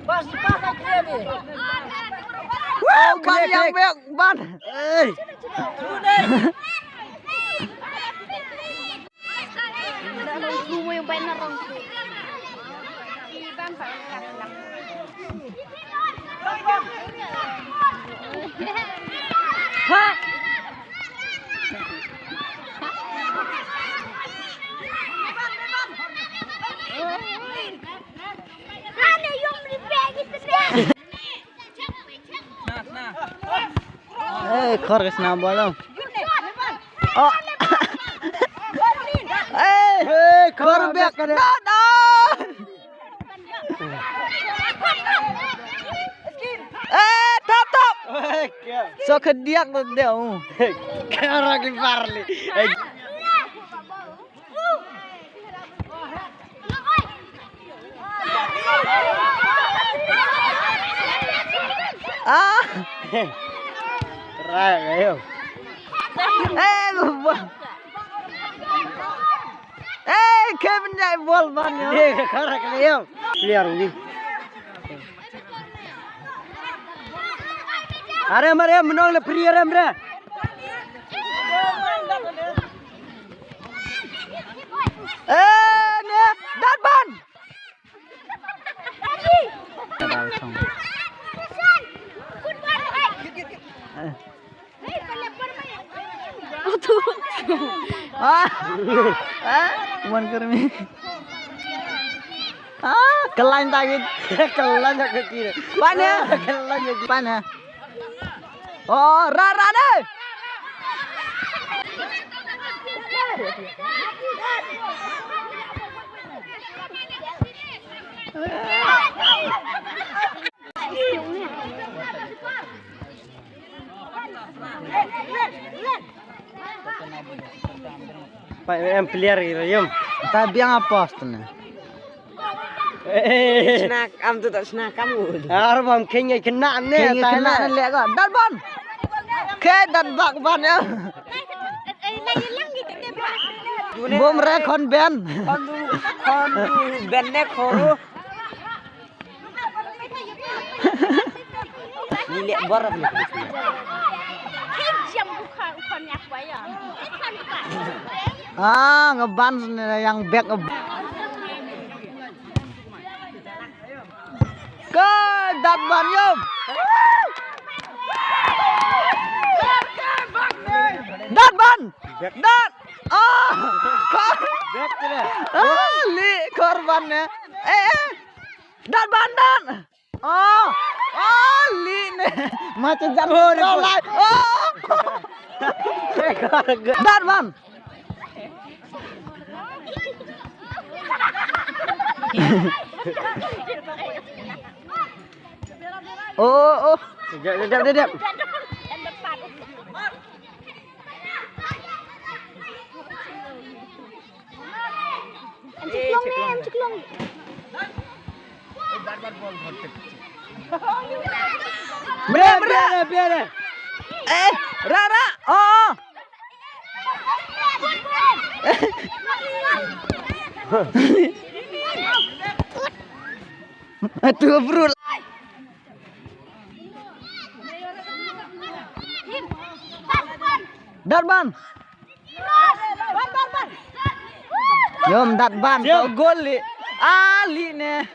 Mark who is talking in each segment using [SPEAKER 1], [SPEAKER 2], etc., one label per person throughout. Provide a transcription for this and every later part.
[SPEAKER 1] Pas aja ni.
[SPEAKER 2] Wow, ban yang banyak ban.
[SPEAKER 3] Yang benar orang tu. Iban pakai
[SPEAKER 2] Ha.
[SPEAKER 3] Ada yang beribad gitu deh.
[SPEAKER 2] Khor ke sana bola. Oh. Khor bek ke dia. Top. So kediak tu dia. Orang lipar ni. Kerai ayo. Kevin jai bol ban yo. Kerai ayo. Clear ni. Are mare menong le free are mre. Ne dat ban. Kuman kermi. Kelan tadi. Kelan tak kecil. Mana? Kelan jadi mana? Oh, rara deh. Pak em player gitu, yum. Tapi yang apa astana?
[SPEAKER 1] Snack, am tu tak snack kamu.
[SPEAKER 2] Arbam khynnah khynnah ni. Khynnah ni lek. Dan ban. Ke dan bak ban ya. Bom rekon ben.
[SPEAKER 1] Kon ben ne koru. Ni lek barat ni.
[SPEAKER 2] Ngeban yang back ke dat ban yum. Dat ban. Dat. Back tu. Li korban ya. Dat ban dan. Li ne. Macam jangan rolai. Dat ban. Oh. Sekejap.
[SPEAKER 3] Ceklong.
[SPEAKER 2] Biar. Rara. Oh. Aduh, bro. Dat ban. Yom dat ban. Gol li. Ali ne.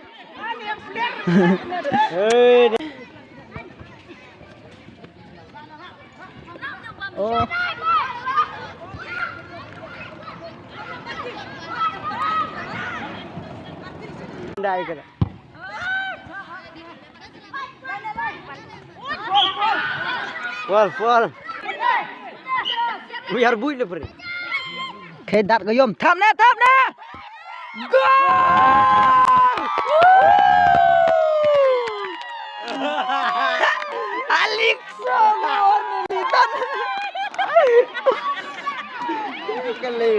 [SPEAKER 2] Oh. Dai kena. Fall. Biar bui le per. Khe dat ko yom tham ne. Gol! Alex Litan. Kali.